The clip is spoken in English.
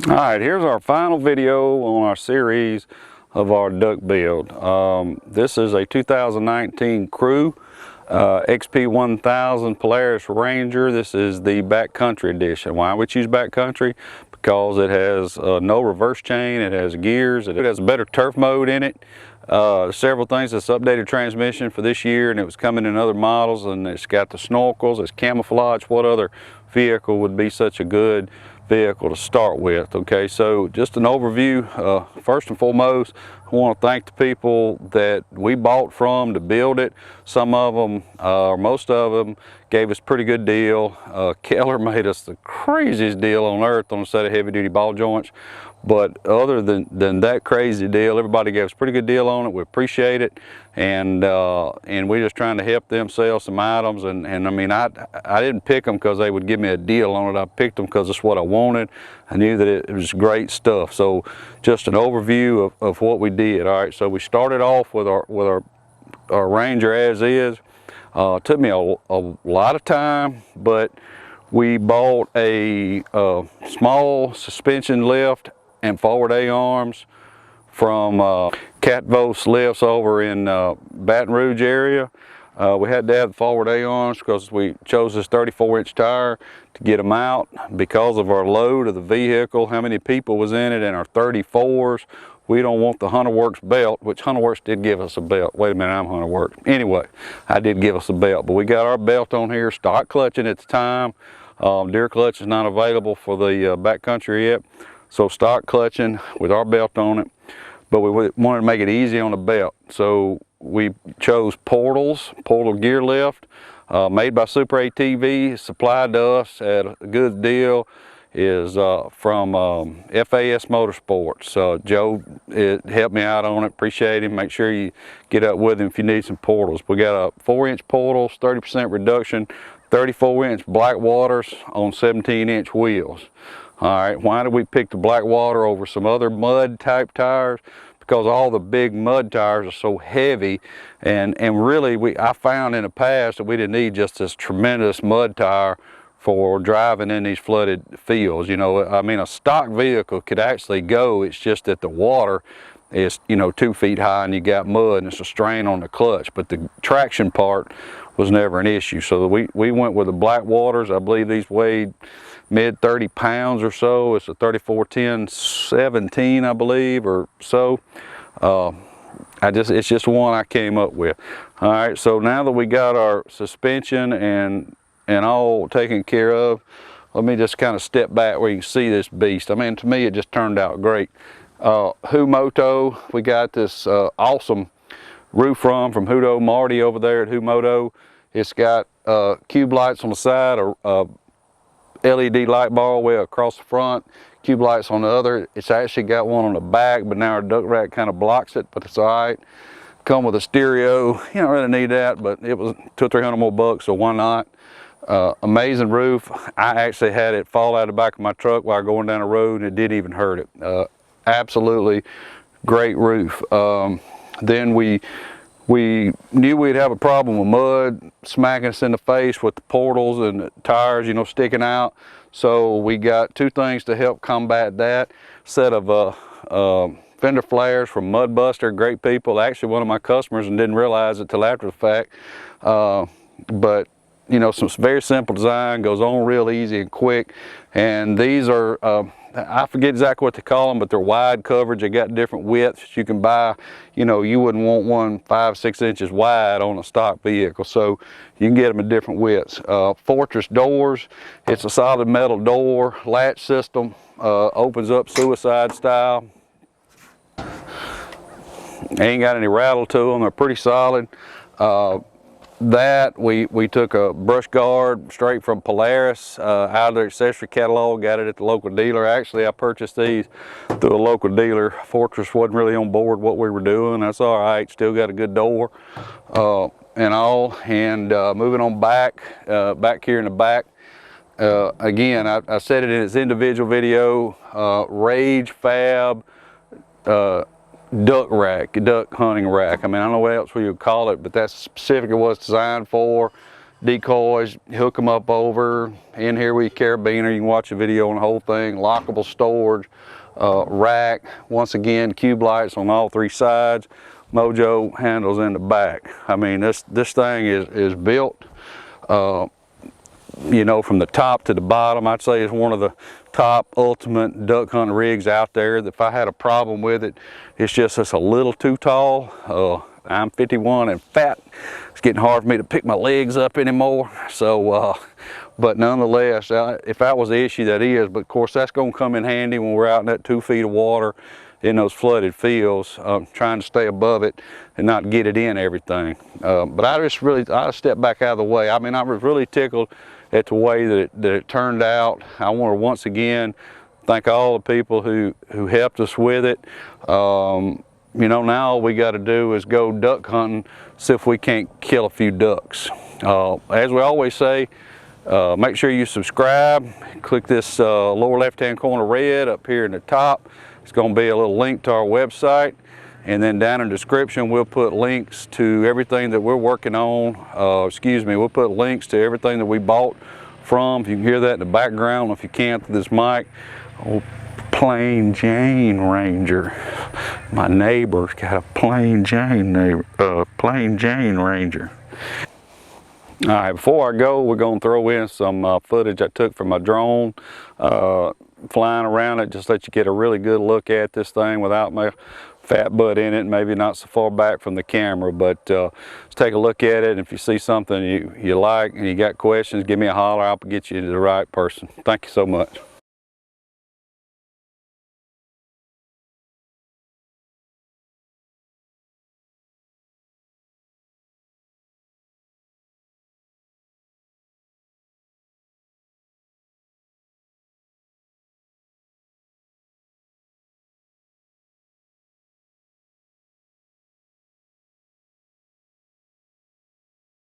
All right, here's our final video on our series of our duck build. This is a 2019 Crew XP 1000 Polaris Ranger. This is the backcountry edition. Why we choose backcountry? Because it has no reverse chain, it has gears, it has a better turf mode in it. Several things. It's updated transmission for this year, and it was coming in other models, and it's got the snorkels, it's camouflage. What other vehicle would be such a good vehicle to start with? Okay, so just an overview. First and foremost, I want to thank the people that we bought from to build it. Some of them, or most of them, gave us a pretty good deal. Keller made us the craziest deal on earth on a set of heavy-duty ball joints. But other than that crazy deal, everybody gave us a pretty good deal on it. We appreciate it, and we're just trying to help them sell some items. And I mean, I didn't pick them because they would give me a deal on it. I picked them because it's what I wanted. I knew that it was great stuff. So just an overview of what we did. All right, so we started off with our Ranger as is. It took me a lot of time, but we bought a small suspension lift and forward A-arms from Catvos lifts over in Baton Rouge area. We had to have the forward A-arms because we chose this 34-inch tire to get them out because of our load of the vehicle, how many people was in it, and our 34s. We don't want the HunterWorks belt, which HunterWorks did give us a belt. Wait a minute, I'm HunterWorks. Anyway, I did give us a belt, but we got our belt on here, stock clutching at the time. Deer clutch is not available for the backcountry yet. So stock clutching with our belt on it, but we wanted to make it easy on the belt. So we chose Portal gear lift, made by Super ATV, supplied to us at a good deal, is from FAS Motorsports. Joe helped me out on it, appreciate him. Make sure you get up with him if you need some portals. We got a 4-inch portals, 30% reduction, 34-inch Blackwaters on 17-inch wheels. All right, why did we pick the Blackwater over some other mud type tires? Because all the big mud tires are so heavy, and really I found in the past that we didn't need just this tremendous mud tire for driving in these flooded fields. You know, I mean, a stock vehicle could actually go, it's just that the water is, you know, 2 feet high and you got mud and it's a strain on the clutch, but the traction part was never an issue. So we went with the Blackwaters. I believe these weighed mid 30 pounds or so. It's a 3410-17, I believe, or so. It's just one I came up with. All right, so now that we got our suspension and all taken care of, let me just kind of step back where you can see this beast. I mean, to me, it just turned out great. Humoto, we got this awesome roof from Hudo Marty over there at Humoto. It's got cube lights on the side, a LED light bar all the way across the front, cube lights on the other. It's actually got one on the back, but now our duck rack kind of blocks it, but it's all right. Come with a stereo. You don't really need that, but it was $200 or $300 more bucks, so why not? Amazing roof. I actually had it fall out of the back of my truck while going down the road, and it didn't even hurt it. Absolutely great roof. Then we knew we'd have a problem with mud smacking us in the face with the portals and the tires, you know, sticking out. So we got 2 things to help combat that. Set of fender flares from Mudbuster, great people. Actually, one of my customers, and didn't realize it till after the fact. But you know, some very simple design, goes on real easy and quick. And these are, I forget exactly what they call them, but they're wide coverage. They got different widths you can buy. You know, you wouldn't want one 5-6 inches wide on a stock vehicle, so you can get them in different widths. Fortress doors, it's a solid metal door, latch system, opens up suicide style. They ain't got any rattle to them, they're pretty solid. That we took a brush guard straight from Polaris out of their accessory catalog, got it at the local dealer. Actually, I purchased these through a local dealer. Fortress wasn't really on board what we were doing. That's all right, still got a good door and all. And moving on back here in the back, again, I said it in its individual video, Rage Fab duck rack, duck hunting rack. I mean, I don't know what else we would call it, but that's specifically what it's designed for. decoys, hook them up over in here with your carabiner. You can watch a video on the whole thing. Lockable storage, rack. Once again, cube lights on all 3 sides. Mojo handles in the back. I mean, this thing is built, you know, from the top to the bottom. I'd say it's one of the top ultimate duck hunting rigs out there. If I had a problem with it, it's a little too tall. I'm 51 and fat. It's getting hard for me to pick my legs up anymore. So, but nonetheless, if that was the issue, that is. But of course, that's going to come in handy when we're out in that 2 feet of water in those flooded fields, trying to stay above it and not get it in everything. But I stepped back out of the way. I mean, I was really tickled at the way that it turned out. I want to once again thank all the people who helped us with it. You know, now all we got to do is go duck hunting, see if we can't kill a few ducks. As we always say, make sure you subscribe. Click this lower left-hand corner red up here in the top. It's going to be a little link to our website. And then down in the description, we'll put links to everything that we're working on. We'll put links to everything that we bought from. If you can hear that in the background, if you can't through this mic. Oh, Plain Jane Ranger. My neighbor's got a Plain Jane Ranger. All right, before I go, we're going to throw in some footage I took from my drone, flying around it, just let you get a really good look at this thing without my fat butt in it, maybe not so far back from the camera. But let's take a look at it, and if you see something you like and you got questions, give me a holler. I'll get you to the right person. Thank you so much.